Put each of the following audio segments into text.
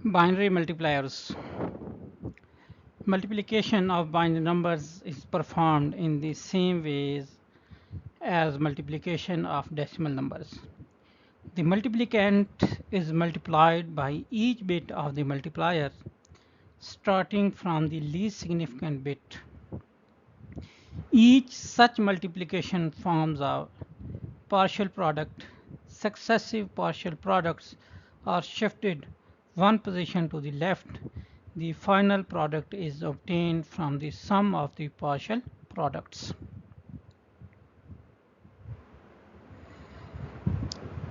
Binary multipliers. Multiplication of binary numbers is performed in the same ways as multiplication of decimal numbers. The multiplicand is multiplied by each bit of the multiplier, starting from the least significant bit. Each such multiplication forms a partial product. Successive partial products are shifted one position to the left. The final product is obtained from the sum of the partial products.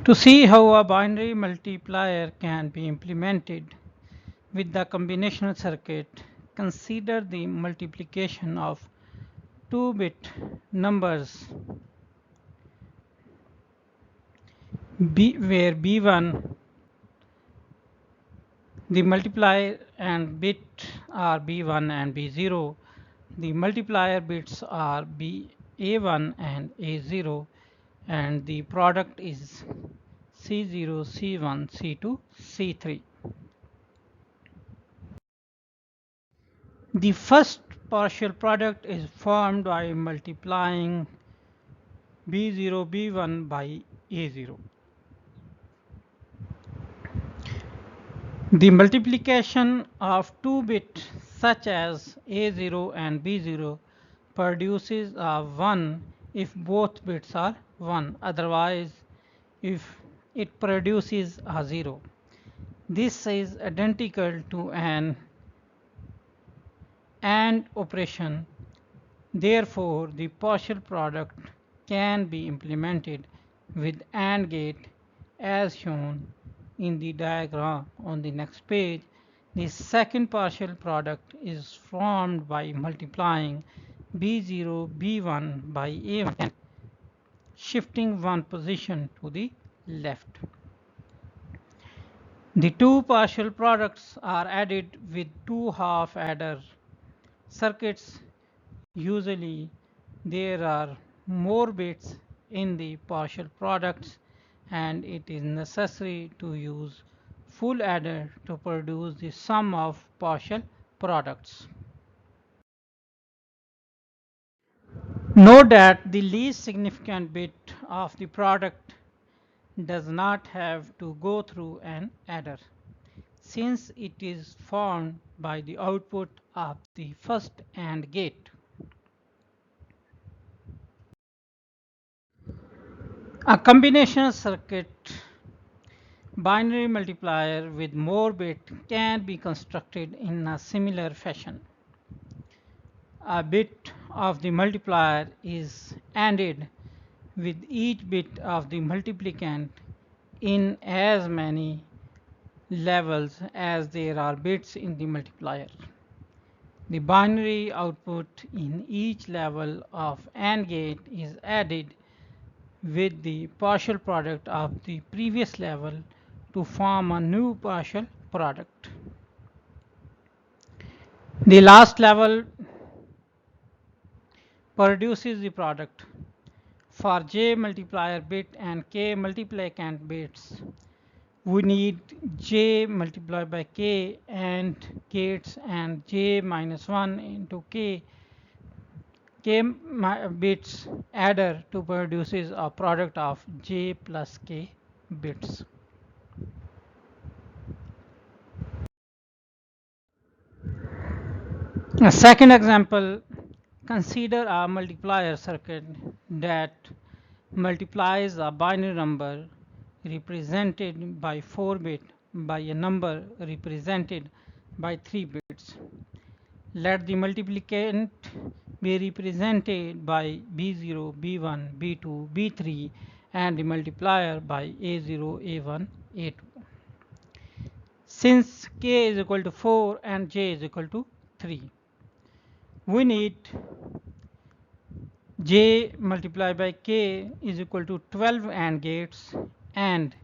To see how a binary multiplier can be implemented with the combinational circuit, consider the multiplication of 2-bit numbers where B1 the multiplier and bit are B1 and B0. The multiplier bits are A1 and A0, and the product is C0, C1, C2, C3. The first partial product is formed by multiplying B0, B1 by A0. The multiplication of 2 bits such as A0 and B0 produces a 1 if both bits are 1, otherwise if it produces a 0. This is identical to an AND operation. Therefore, the partial product can be implemented with AND gate as shown in the diagram on the next page. The second partial product is formed by multiplying B0 B1 by A1, shifting one position to the left. The two partial products are added with two half adder circuits. Usually there are more bits in the partial products and it is necessary to use full adder to produce the sum of partial products. Note that the least significant bit of the product does not have to go through an adder, since it is formed by the output of the first AND gate. A combination circuit binary multiplier with more bits can be constructed in a similar fashion. A bit of the multiplier is ANDed with each bit of the multiplicand in as many levels as there are bits in the multiplier. The binary output in each level of AND gate is added with the partial product of the previous level to form a new partial product. The last level produces the product. For j multiplier bit and k multiplicand bits, we need j multiplied by k and gates and j minus 1 into k bits adder to produces a product of j plus k bits. A second example, consider a multiplier circuit that multiplies a binary number represented by 4 bits by a number represented by 3 bits. Let the multiplicand be represented by B0, B1, B2, B3 and the multiplier by A0, A1, A2. Since k is equal to 4 and j is equal to 3, we need j multiplied by k is equal to 12 AND gates and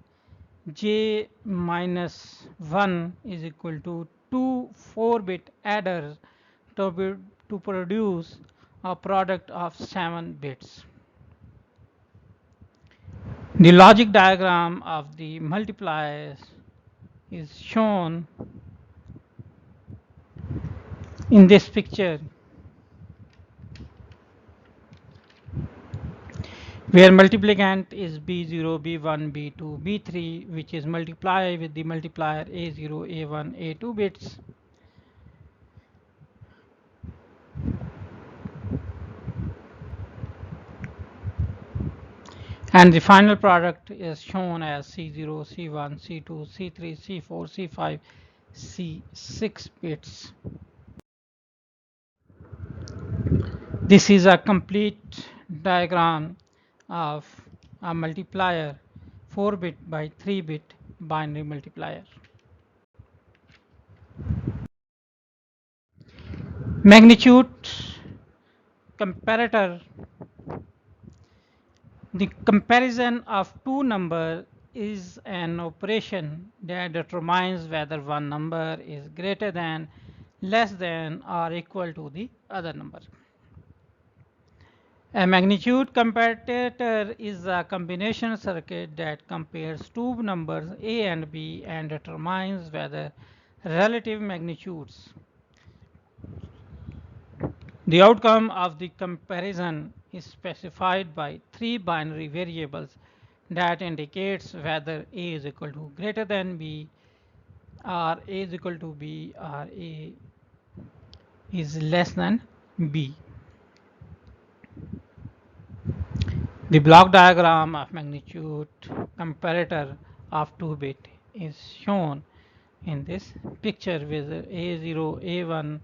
j minus 1 is equal to 2 4-bit adders to produce a product of 7 bits. The logic diagram of the multipliers is shown In this picture, where multiplicand is b0, b1, b2, b3, which is multiplied with the multiplier a0, a1, a2 bits, and the final product is shown as C0, C1, C2, C3, C4, C5, C6 bits. This is a complete diagram of a multiplier 4-bit by 3-bit binary multiplier. Magnitude comparator. The comparison of two numbers is an operation that determines whether one number is greater than, less than, or equal to the other number. A magnitude comparator is a combination circuit that compares two numbers A and B and determines whether relative magnitudes. The outcome of the comparison is specified by three binary variables that indicates whether A is equal to greater than B, or A is equal to B, or A is less than B. The block diagram of magnitude comparator of 2-bit is shown in this picture, with A0, A1,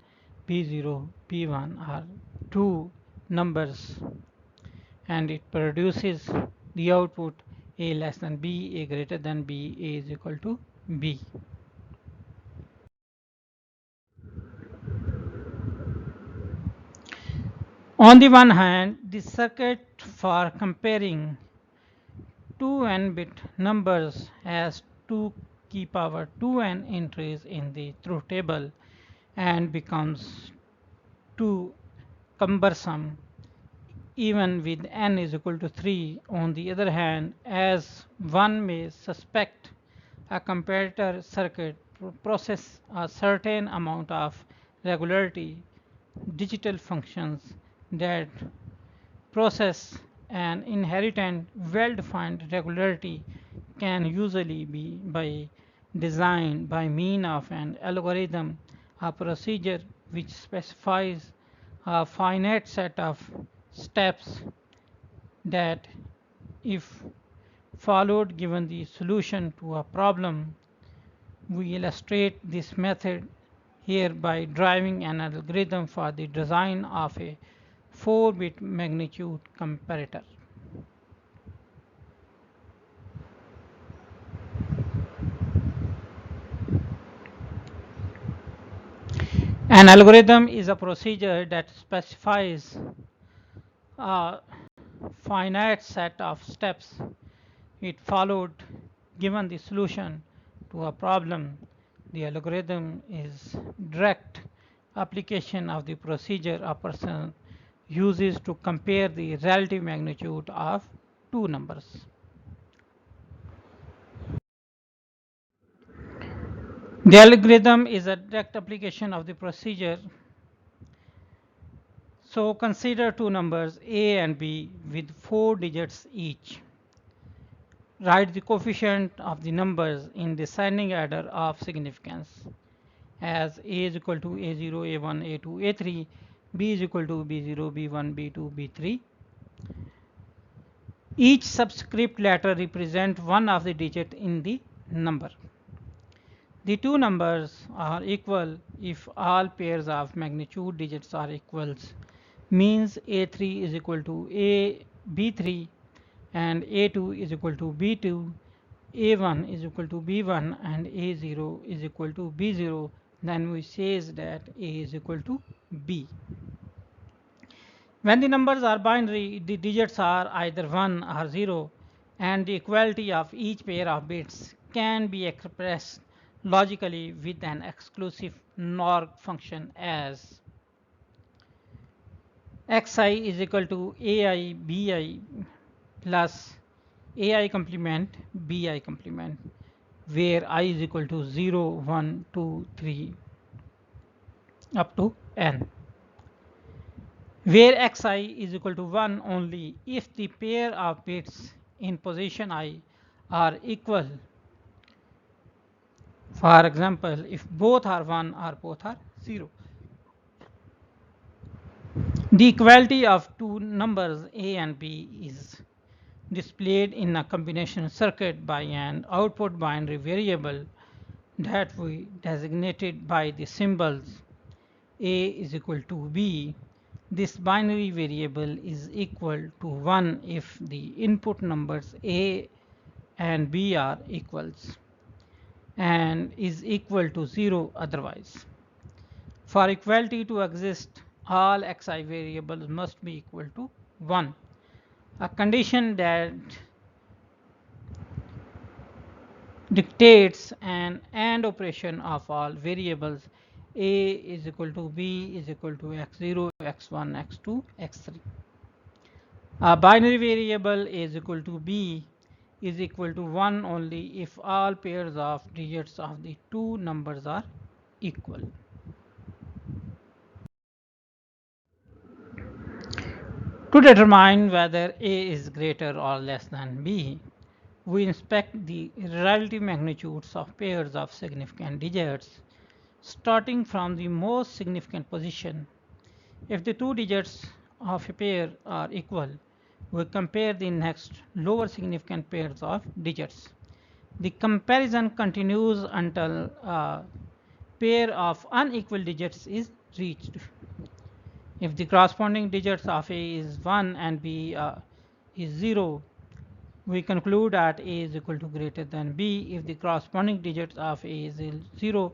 B0, B1 are two numbers, and it produces the output A less than B, A greater than B, A is equal to B. On the one hand, the circuit for comparing two n-bit numbers has 2 key power 2n entries in the truth table and becomes too cumbersome even with n is equal to 3. On the other hand, as one may suspect, a comparator circuit processes a certain amount of regularity digital functions that process an inherent well-defined regularity can usually be by design by means of an algorithm, a procedure which specifies a finite set of steps that, if followed, given the solution to a problem. We illustrate this method here by driving an algorithm for the design of a 4-bit magnitude comparator. An algorithm is a procedure that specifies a finite set of steps it followed given the solution to a problem. The algorithm is direct application of the procedure a person uses to compare the relative magnitude of two numbers. The algorithm is a direct application of the procedure. So consider two numbers A and B with 4 digits each. Write the coefficient of the numbers in descending order of significance, as A is equal to A0, A1, A2, A3, B is equal to B0, B1, B2, B3. Each subscript letter represents one of the digits in the number. The two numbers are equal if all pairs of magnitude digits are equals, means A3 is equal to B3 and A2 is equal to B2, A1 is equal to B1 and A0 is equal to B0, then we says that A is equal to B. When the numbers are binary, the digits are either 1 or 0, and the equality of each pair of bits can be expressed logically with an exclusive NOR function as xi is equal to ai bi plus ai complement bi complement, where I is equal to 0, 1, 2, 3. up to n, where xi is equal to 1 only if the pair of bits in position I are equal. For example, if both are 1 or both are 0. The equality of two numbers a and b is displayed in a combination circuit by an output binary variable that we designated by the symbols a is equal to b. This binary variable is equal to 1 if the input numbers a and b are equals, and is equal to 0 otherwise. For equality to exist, all xi variables must be equal to 1. A condition that dictates an AND operation of all variables a is equal to b is equal to x0, x1, x2, x3. A binary variable a is equal to b is equal to 1 only if all pairs of digits of the two numbers are equal. To determine whether a is greater or less than b, we inspect the relative magnitudes of pairs of significant digits starting from the most significant position. If the two digits of a pair are equal, we compare the next lower significant pairs of digits. The comparison continues until a pair of unequal digits is reached. If the corresponding digits of a is 1 and b is 0, we conclude that a is equal to greater than b. If the corresponding digits of a is 0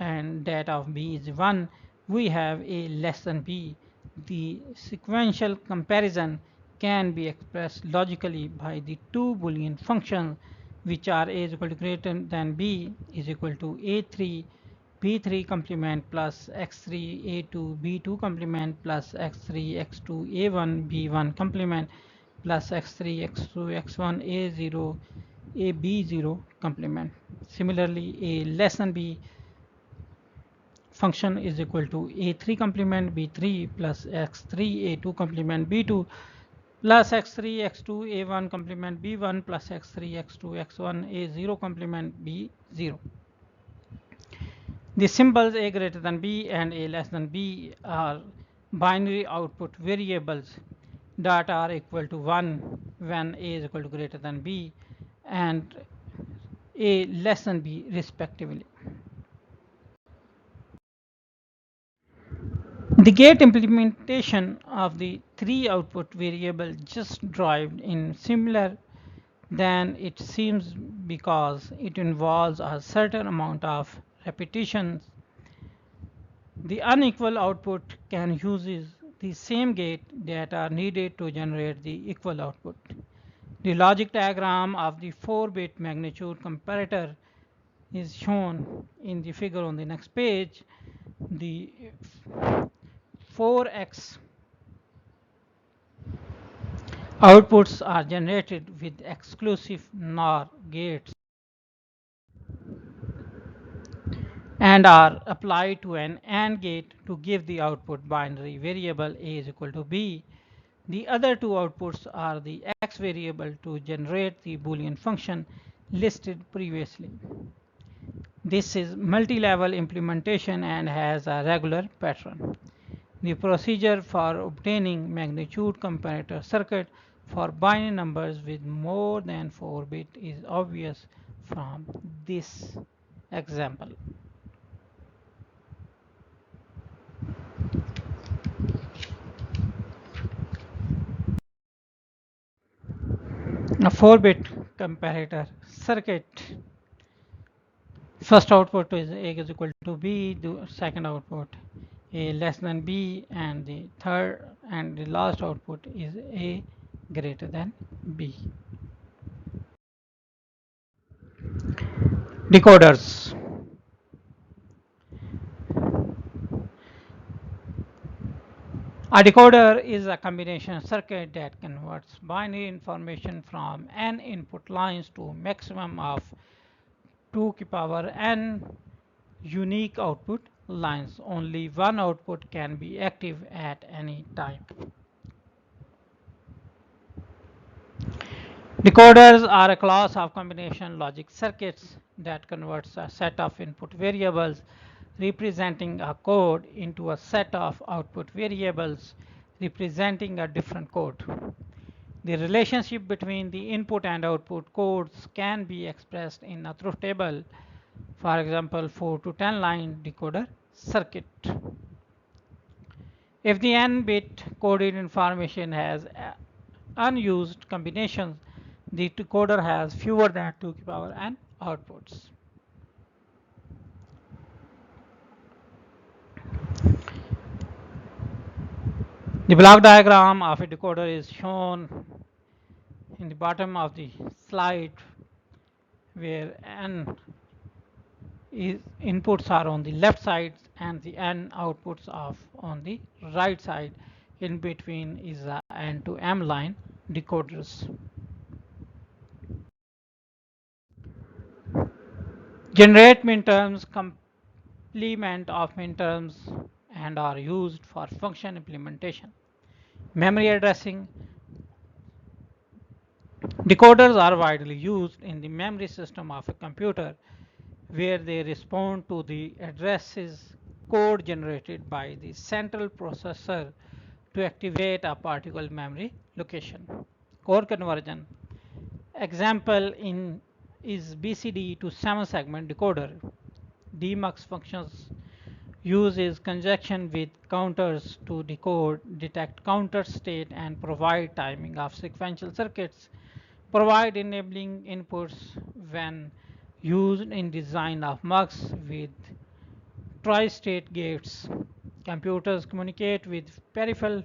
and that of b is 1, we have a less than b. The sequential comparison can be expressed logically by the two Boolean functions, which are a is equal to greater than b is equal to a3 b3 complement plus x3 a2 b2 complement plus x3 x2 a1 b1 complement plus x3 x2 x1 a0 a b0 complement. Similarly, a less than b function is equal to a3 complement b3 plus x3 a2 complement b2 plus x3 x2 a1 complement b1 plus x3 x2 x1 a0 complement b0. The symbols a greater than b and a less than b are binary output variables that are equal to 1 when a is equal to greater than b and a less than b respectively. The gate implementation of the three output variable just derived in similar than it seems because it involves a certain amount of repetitions. The unequal output can use the same gate that are needed to generate the equal output. The logic diagram of the 4-bit magnitude comparator is shown in the figure on the next page. The 4x outputs are generated with exclusive NOR gates and are applied to an AND gate to give the output binary variable a is equal to b. The other two outputs are the x variable to generate the Boolean function listed previously. This is multi-level implementation and has a regular pattern. The procedure for obtaining magnitude comparator circuit for binary numbers with more than 4 bits is obvious from this example. A 4-bit comparator circuit. First output is a is equal to b, the second output a less than b, and the third and the last output is a greater than b. Decoders. A decoder is a combination circuit that converts binary information from n input lines to maximum of 2 to the power n unique output lines. Only one output can be active at any time. Decoders are a class of combination logic circuits that converts a set of input variables representing a code into a set of output variables representing a different code. The relationship between the input and output codes can be expressed in a truth table, for example 4 to 10 line decoder circuit. If the n-bit coded information has unused combinations, the decoder has fewer than 2 to the power n outputs. The block diagram of a decoder is shown in the bottom of the slide, where n inputs are on the left side and the n outputs are on the right side. In between is the n to m line decoders. Generate minterms complement of minterms and are used for function implementation. Memory addressing. Decoders are widely used in the memory system of a computer, where they respond to the addresses code generated by the central processor to activate a particular memory location. Core conversion. Example is BCD to 7 segment decoder. Demux functions uses conjunction with counters to detect counter state and provide timing of sequential circuits, provide enabling inputs when used in design of MUX with tri-state gates. Computers communicate with peripheral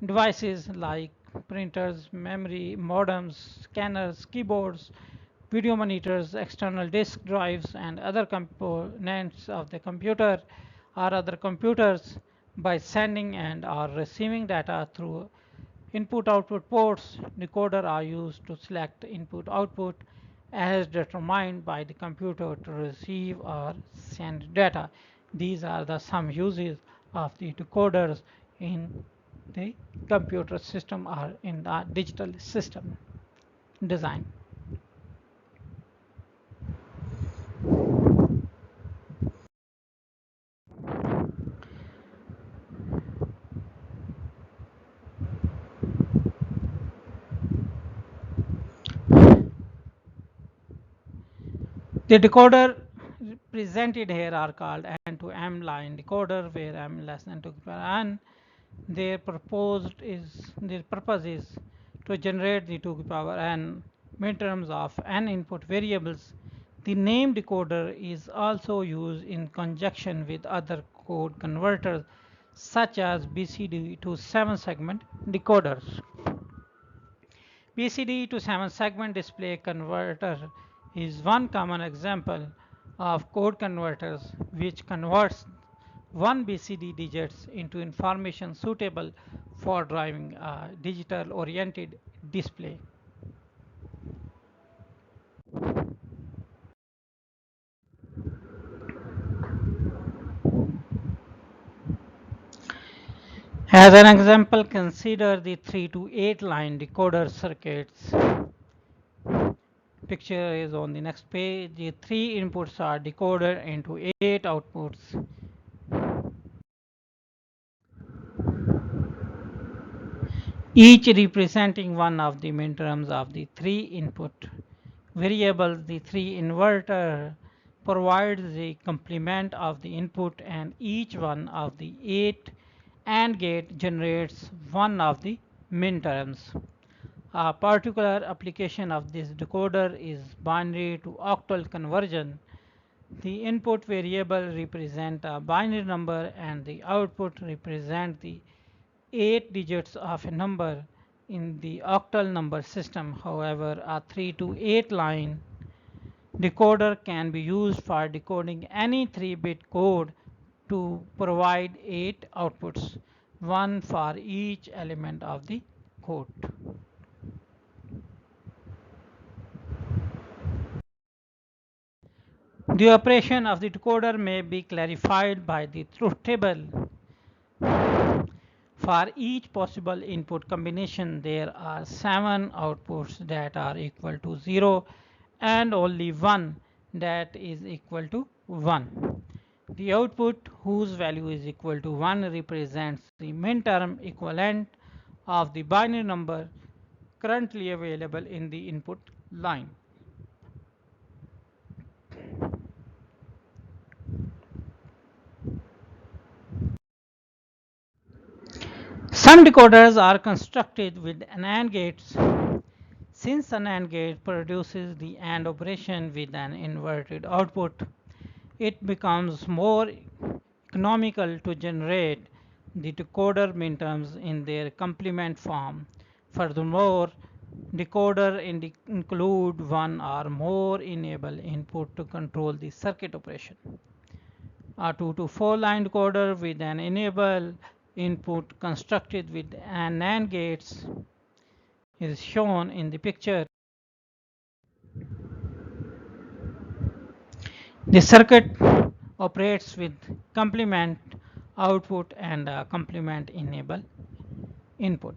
devices like printers, memory, modems, scanners, keyboards, video monitors, external disk drives, and other components of the computer or other computers by sending and or receiving data through input-output ports. Decoder are used to select input-output as determined by the computer to receive or send data. These are the some uses of the decoders in the computer system or in the digital system design. The decoder presented here are called N to M line decoder, where M less than 2 to the power n. Their purpose is to generate the 2 to the power n minterms of n input variables. The name decoder is also used in conjunction with other code converters such as BCD to 7 segment decoders. BCD to 7 segment display converter is one common example of code converters which converts one BCD digits into information suitable for driving a digital oriented display. As an example, consider the 3 to 8 line decoder circuits. Picture is on the next page. The 3 inputs are decoded into 8 outputs. Each representing one of the minterms of the 3 input variables. The 3 inverter provides the complement of the input, and each one of the 8 AND gate generates one of the minterms. A particular application of this decoder is binary to octal conversion. The input variable represents a binary number and the output represents the 8 digits of a number in the octal number system. However, a 3 to 8 line decoder can be used for decoding any 3-bit code to provide 8 outputs, one for each element of the code. The operation of the decoder may be clarified by the truth table. For each possible input combination, there are 7 outputs that are equal to 0 and only one that is equal to 1. The output whose value is equal to 1 represents the min-term equivalent of the binary number currently available in the input line. Some decoders are constructed with AND gates. Since an AND gate produces the AND operation with an inverted output, it becomes more economical to generate the decoder minterms in their complement form. Furthermore, decoder include one or more enable input to control the circuit operation. A 2 to 4 line decoder with an enable input constructed with an AND gates is shown in the picture. The circuit operates with complement output and a complement enable input.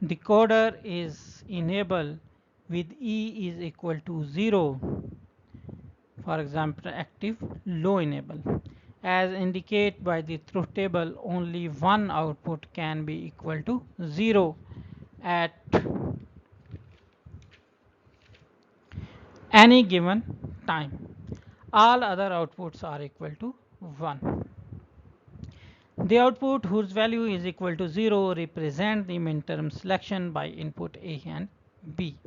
Decoder is enabled with E is equal to 0, for example active low enable. As indicated by the truth table, only one output can be equal to 0 at any given time. All other outputs are equal to 1. The output whose value is equal to 0 represent the min-term selection by input A and B.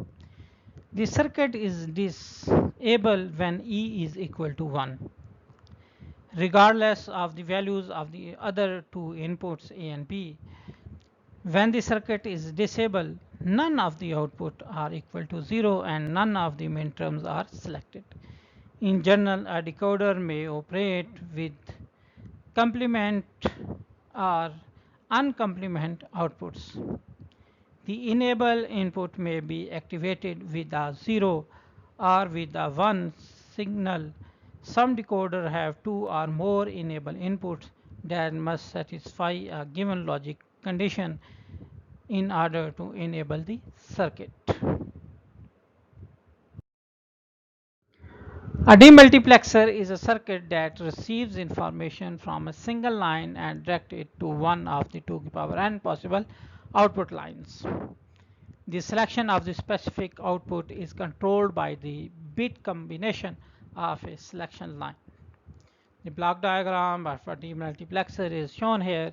The circuit is disabled when E is equal to 1. Regardless of the values of the other two inputs A and B, when the circuit is disabled, none of the outputs are equal to 0 and none of the min-terms are selected. In general, a decoder may operate with complement or uncomplement outputs. The enable input may be activated with a 0 or with a 1 signal. Some decoders have 2 or more enable inputs that must satisfy a given logic condition in order to enable the circuit. A demultiplexer is a circuit that receives information from a single line and directs it to one of the 2 to the power n possible output lines. The selection of the specific output is controlled by the bit combination of a selection line. The block diagram of a demultiplexer is shown here.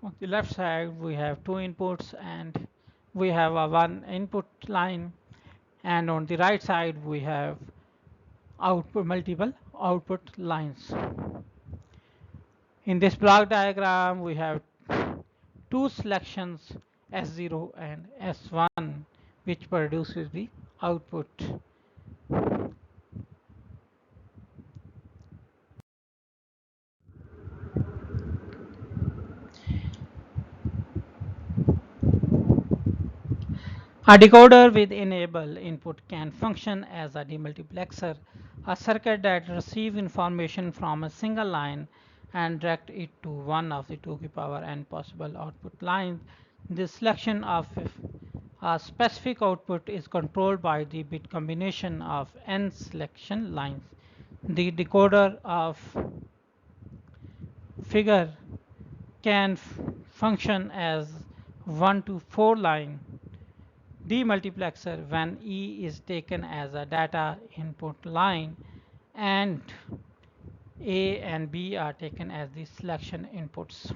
On the left side we have 2 inputs and we have a 1 input line, and on the right side we have multiple output lines. In this block diagram we have 2 selections S0 and S1 which produces the output. A decoder with enable input can function as a demultiplexer, a circuit that receives information from a single line and direct it to one of the 2 to the power n possible output lines. The selection of a specific output is controlled by the bit combination of n selection lines. The decoder of figure can function as 1 to 4 line demultiplexer when E is taken as a data input line and A and B are taken as the selection inputs.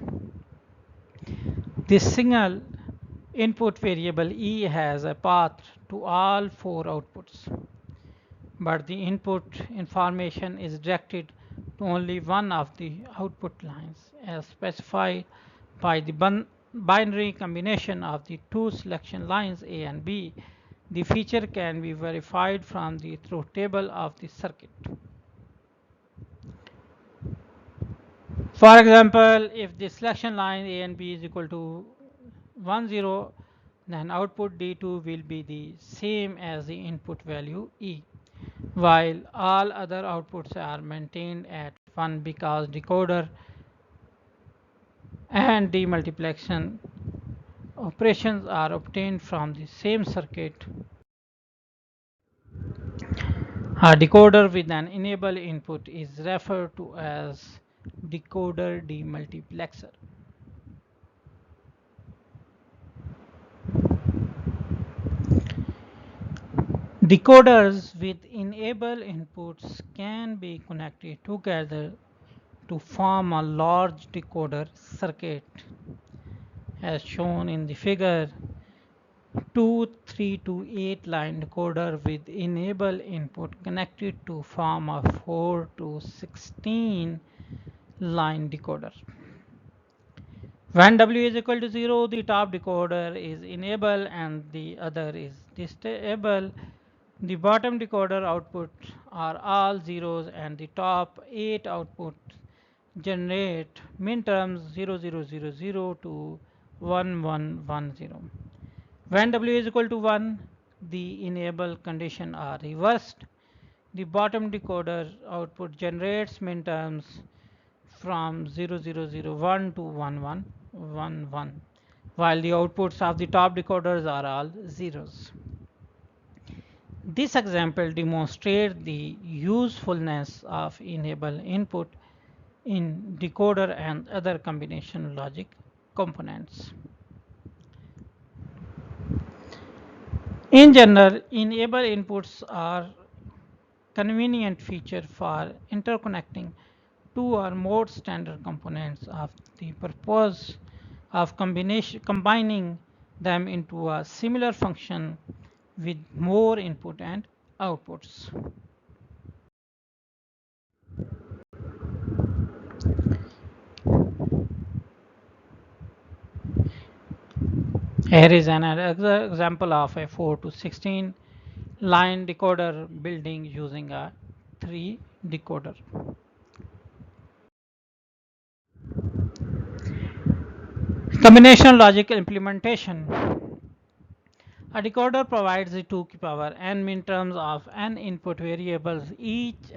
This single input variable E has a path to all 4 outputs, but the input information is directed to only one of the output lines as specified by the binary combination of the 2 selection lines A and B. The feature can be verified from the truth table of the circuit. For example, if the selection line A and B is equal to 1 0, then output D2 will be the same as the input value E. while all other outputs are maintained at 1 because decoder and demultiplication operations are obtained from the same circuit. A decoder with an enable input is referred to as decoder demultiplexer. Decoders with enable inputs can be connected together to form a large decoder circuit as shown in the figure. 3 to 8 line decoder with enable input connected to form a 4 to 16 line decoder. When W is equal to 0, the top decoder is enable and the other is disable. The bottom decoder outputs are all zeros and the top 8 outputs generate minterms 0000 to 1110. When W is equal to 1, the enable condition are reversed. The bottom decoder output generates minterms from 0001 to 1111, while the outputs of the top decoders are all zeros. This example demonstrates the usefulness of enable input in decoder and other combination logic components. In general, enable inputs are convenient feature for interconnecting two or more standard components of the purpose of combining them into a similar function with more input and outputs. Here is another example of a 4 to 16 line decoder building using a 3 decoder. Combination logic implementation. A decoder provides the 2 to power n minterms of n input variables, each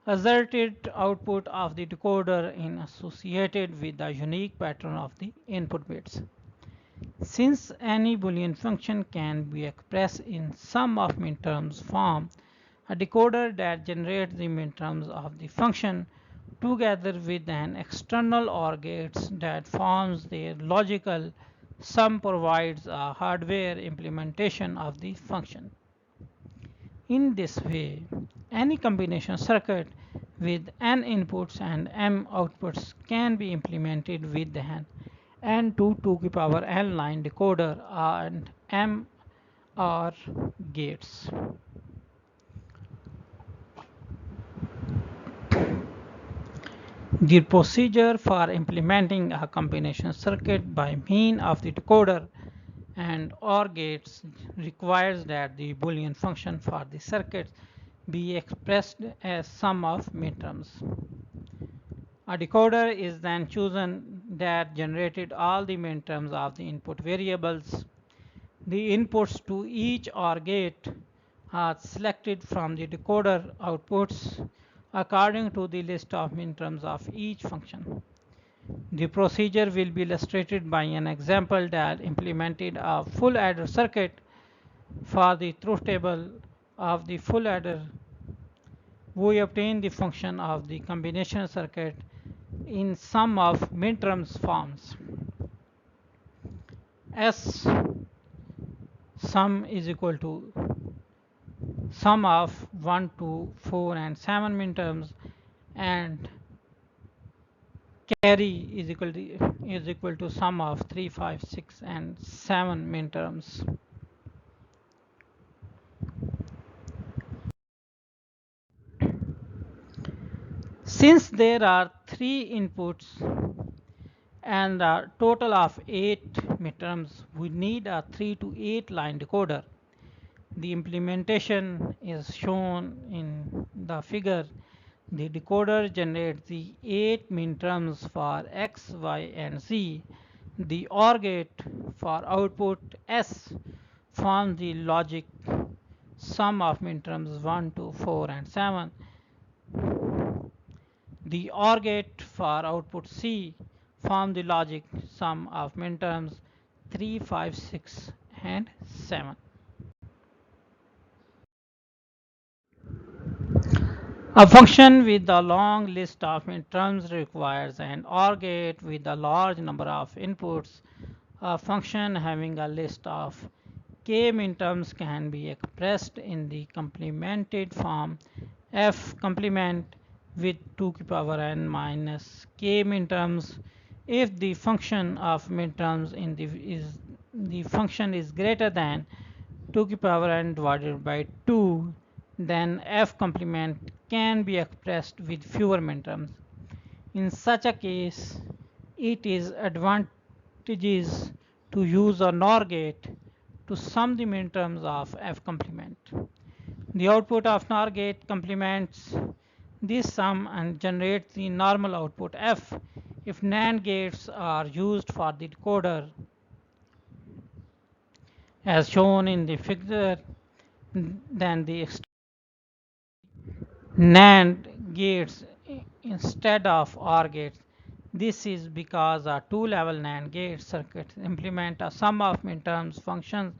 asserted output of the decoder is associated with the unique pattern of the input bits. Since any Boolean function can be expressed in sum of minterms form, a decoder that generates the minterms of the function together with an external OR gates that forms their logical sum provides a hardware implementation of the function. In this way, any combination circuit with n inputs and m outputs can be implemented with an n to 2 to the power n line decoder and m OR gates. The procedure for implementing a combination circuit by means of the decoder and OR gates requires that the Boolean function for the circuit be expressed as sum of minterms. A decoder is then chosen that generated all the minterms of the input variables. The inputs to each OR gate are selected from the decoder outputs according to the list of minterms of each function. The procedure will be illustrated by an example that implemented a full adder circuit. For the truth table of the full adder, we obtain the function of the combination circuit in sum of minterms forms. S sum is equal to sum of 1 to 4 and 7 minterms, and carry is equal to sum of 3, 5, 6 and 7 minterms. Since there are 3 inputs and a total of 8 midterms, we need a 3 to 8 line decoder. The implementation is shown in the figure. The decoder generates the 8 minterms for X, Y, and Z. The OR gate for output S forms the logic sum of minterms 1, 2, 4 and 7. The OR gate for output C form the logic sum of minterms 3, 5, 6 and 7. A function with a long list of minterms requires an OR gate with a large number of inputs. A function having a list of k minterms can be expressed in the complemented form f complement with 2 to the power n minus k minterms if the function of minterms in the function is greater than 2 to the power n divided by 2, then f complement can be expressed with fewer minterms. In such a case, it is advantageous to use a NOR gate to sum the minterms of f complement. The output of NOR gate complements this sum and generates the normal output f. If NAND gates are used for the decoder, as shown in the figure, then the NAND gates instead of OR gates. This is because a two-level NAND gate circuit implement a sum of minterms functions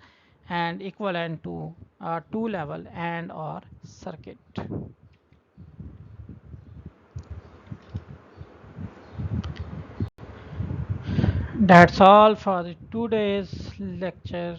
and equivalent to a two-level AND OR circuit. That's all for the today's lecture.